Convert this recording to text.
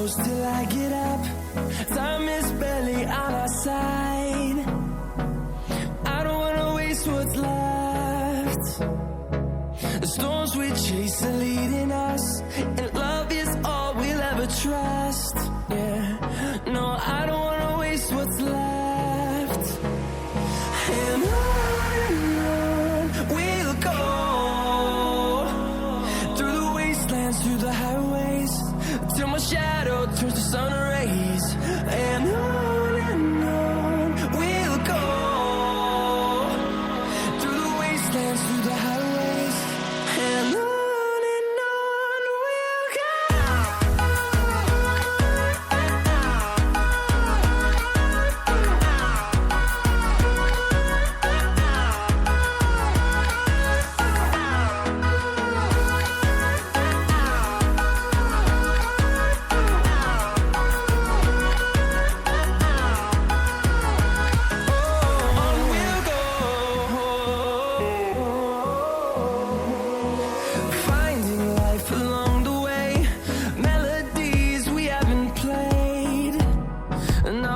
close till I get up. Time is barely on our side. I don't wanna waste what's left. The storms we chase are leading us, and love is all we'll ever trust. Yeah, no, I don't wanna waste what's left. And on we'll go, through the wastelands, through the highways, till my shadow turns to sun rays. And on we'll go, through the wastelands, through the highways, and on we'll go. Finding life along the way, melodies we haven't played. No,